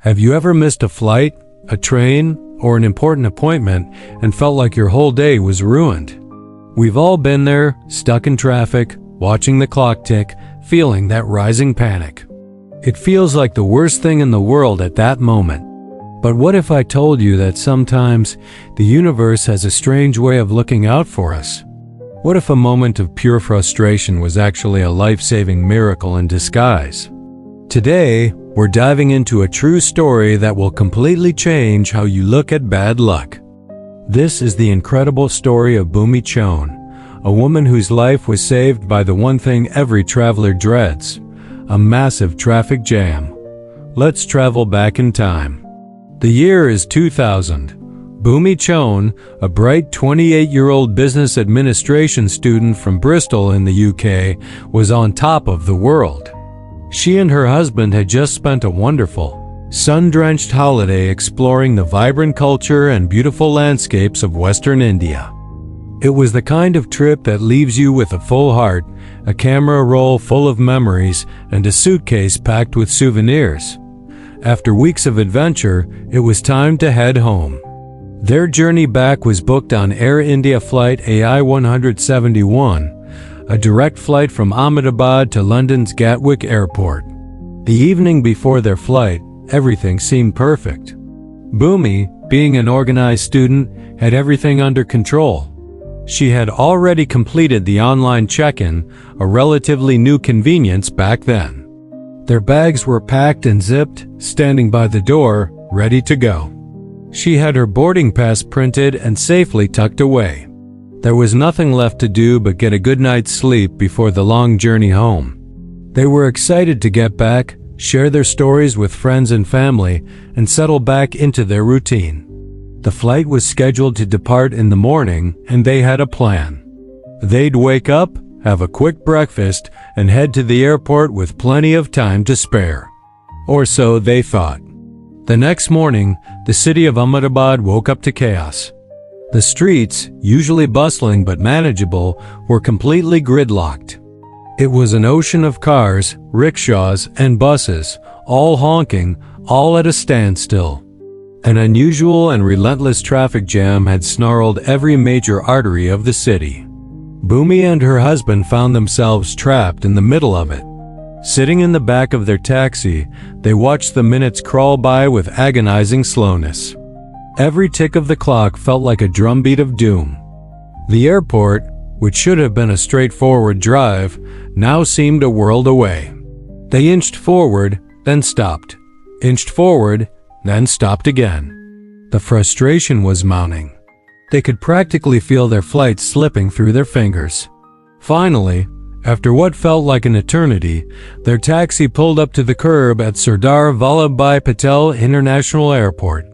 Have you ever missed a flight, a train, or an important appointment and felt like your whole day was ruined? We've all been there, stuck in traffic, watching the clock tick, feeling that rising panic. It feels like the worst thing in the world at that moment. But what if I told you that sometimes the universe has a strange way of looking out for us? What if a moment of pure frustration was actually a life-saving miracle in disguise? Today, we're diving into a true story that will completely change how you look at bad luck. This is the incredible story of Bhumi Chon, a woman whose life was saved by the one thing every traveler dreads, a massive traffic jam. Let's travel back in time. The year is 2000. Bhumi Chon, a bright 28-year-old business administration student from Bristol in the UK, was on top of the world. She and her husband had just spent a wonderful, sun-drenched holiday exploring the vibrant culture and beautiful landscapes of Western India. It was the kind of trip that leaves you with a full heart, a camera roll full of memories, and a suitcase packed with souvenirs. After weeks of adventure, it was time to head home. Their journey back was booked on Air India flight AI 171, a direct flight from Ahmedabad to London's Gatwick Airport. The evening before their flight, everything seemed perfect. Bhumi, being an organized student, had everything under control. She had already completed the online check-in, a relatively new convenience back then. Their bags were packed and zipped, standing by the door, ready to go. She had her boarding pass printed and safely tucked away. There was nothing left to do but get a good night's sleep before the long journey home. They were excited to get back, share their stories with friends and family, and settle back into their routine. The flight was scheduled to depart in the morning, and they had a plan. They'd wake up, have a quick breakfast, and head to the airport with plenty of time to spare. Or so they thought. The next morning, the city of Ahmedabad woke up to chaos. The streets, usually bustling but manageable, were completely gridlocked. It was an ocean of cars, rickshaws, and buses, all honking, all at a standstill. An unusual and relentless traffic jam had snarled every major artery of the city. Bhumi and her husband found themselves trapped in the middle of it. Sitting in the back of their taxi, they watched the minutes crawl by with agonizing slowness. Every tick of the clock felt like a drumbeat of doom. The airport, which should have been a straightforward drive, now seemed a world away. They inched forward, then stopped. Inched forward, then stopped again. The frustration was mounting. They could practically feel their flight slipping through their fingers. Finally, after what felt like an eternity, their taxi pulled up to the curb at Sardar Vallabhbhai Patel International Airport.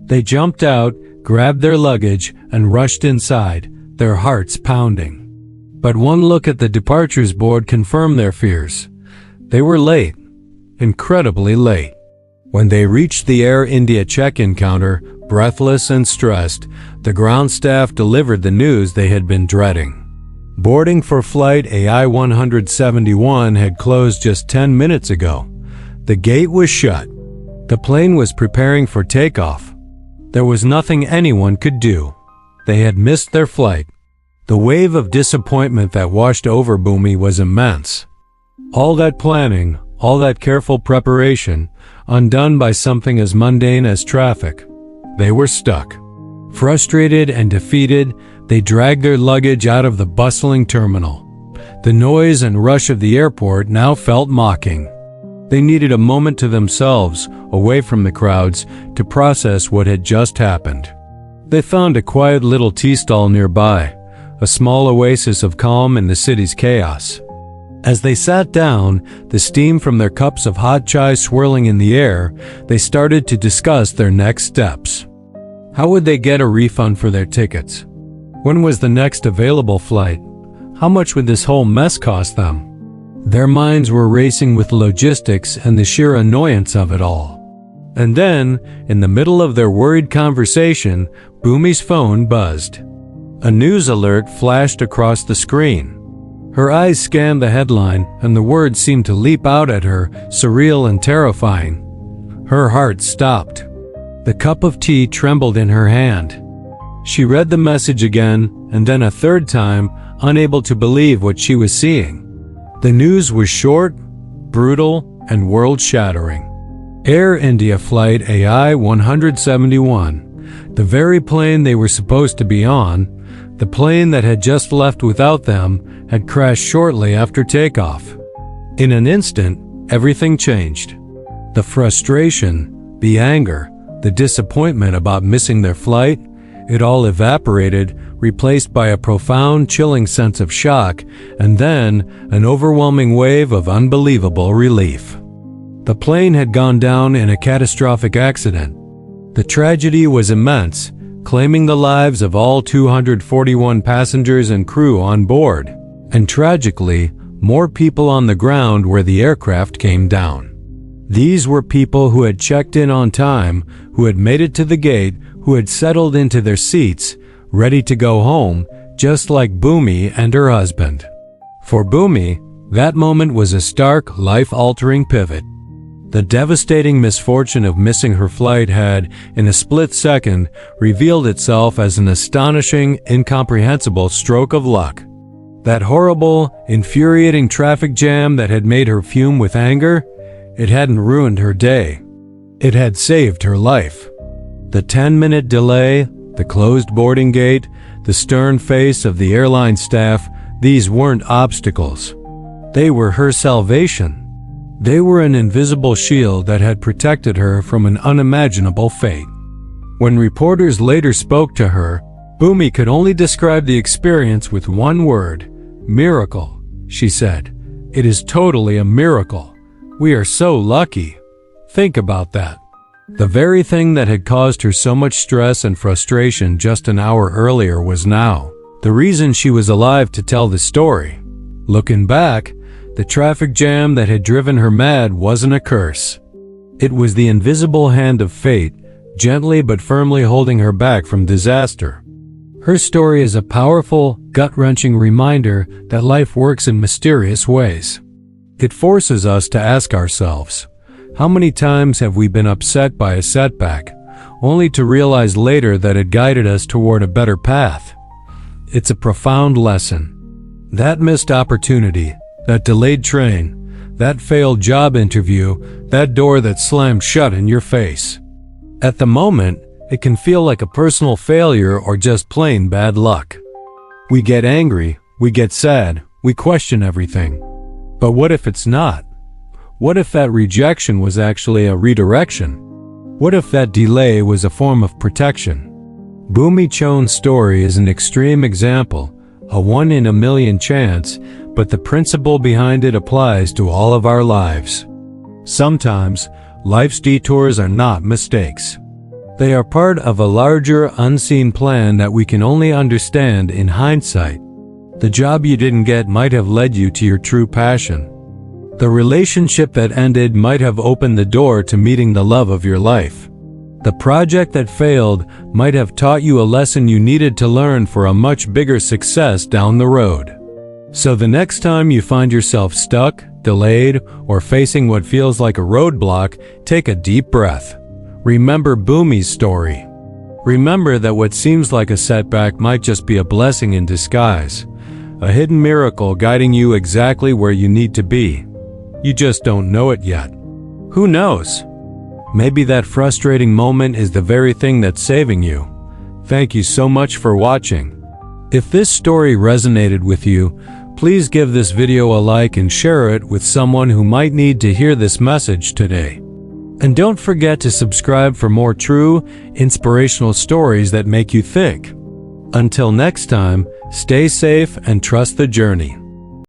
They jumped out, grabbed their luggage, and rushed inside, their hearts pounding. But one look at the departures board confirmed their fears. They were late, incredibly late. When they reached the Air India check-in counter, breathless and stressed, the ground staff delivered the news they had been dreading. Boarding for flight AI 171 had closed just 10 minutes ago. The gate was shut. The plane was preparing for takeoff. There was nothing anyone could do. They had missed their flight. The wave of disappointment that washed over Bhumi was immense. All that planning, all that careful preparation, undone by something as mundane as traffic. They were stuck. Frustrated and defeated, they dragged their luggage out of the bustling terminal. The noise and rush of the airport now felt mocking. They needed a moment to themselves, away from the crowds, to process what had just happened. They found a quiet little tea stall nearby, a small oasis of calm in the city's chaos. As they sat down, the steam from their cups of hot chai swirling in the air, they started to discuss their next steps. How would they get a refund for their tickets? When was the next available flight? How much would this whole mess cost them? Their minds were racing with logistics and the sheer annoyance of it all. And then, in the middle of their worried conversation, Bhumi's phone buzzed. A news alert flashed across the screen. Her eyes scanned the headline, and the words seemed to leap out at her, surreal and terrifying. Her heart stopped. The cup of tea trembled in her hand. She read the message again, and then a third time, unable to believe what she was seeing. The news was short, brutal, and world-shattering. Air India Flight AI 171, the very plane they were supposed to be on, the plane that had just left without them, had crashed shortly after takeoff. In an instant, everything changed. The frustration, the anger, the disappointment about missing their flight, it all evaporated, replaced by a profound, chilling sense of shock, and then an overwhelming wave of unbelievable relief. The plane had gone down in a catastrophic accident. The tragedy was immense, claiming the lives of all 241 passengers and crew on board, and tragically, more people on the ground where the aircraft came down. These were people who had checked in on time, who had made it to the gate, who had settled into their seats, ready to go home, just like Bhumi and her husband. For Bhumi, that moment was a stark, life-altering pivot. The devastating misfortune of missing her flight had, in a split second, revealed itself as an astonishing, incomprehensible stroke of luck. That horrible, infuriating traffic jam that had made her fume with anger, it hadn't ruined her day. It had saved her life. The 10-minute delay, the closed boarding gate, the stern face of the airline staff, these weren't obstacles. They were her salvation. They were an invisible shield that had protected her from an unimaginable fate. When reporters later spoke to her, Bhumi could only describe the experience with one word: miracle, she said. It is totally a miracle. We are so lucky. Think about that. The very thing that had caused her so much stress and frustration just an hour earlier was now the reason she was alive to tell the story. Looking back, the traffic jam that had driven her mad wasn't a curse. It was the invisible hand of fate, gently but firmly holding her back from disaster. Her story is a powerful, gut-wrenching reminder that life works in mysterious ways. It forces us to ask ourselves, how many times have we been upset by a setback, only to realize later that it guided us toward a better path? It's a profound lesson. That missed opportunity, that delayed train, that failed job interview, that door that slammed shut in your face. At the moment, it can feel like a personal failure or just plain bad luck. We get angry, we get sad, we question everything. But what if it's not? What if that rejection was actually a redirection? What if that delay was a form of protection? Bhumi Chon's story is an extreme example, a 1 in a million chance, but the principle behind it applies to all of our lives. Sometimes, life's detours are not mistakes. They are part of a larger, unseen plan that we can only understand in hindsight. The job you didn't get might have led you to your true passion. The relationship that ended might have opened the door to meeting the love of your life. The project that failed might have taught you a lesson you needed to learn for a much bigger success down the road. So the next time you find yourself stuck, delayed, or facing what feels like a roadblock, take a deep breath. Remember Bhumi's story. Remember that what seems like a setback might just be a blessing in disguise, a hidden miracle guiding you exactly where you need to be. You just don't know it yet. Who knows? Maybe that frustrating moment is the very thing that's saving you. Thank you so much for watching. If this story resonated with you, please give this video a like and share it with someone who might need to hear this message today. And don't forget to subscribe for more true, inspirational stories that make you think. Until next time, stay safe and trust the journey.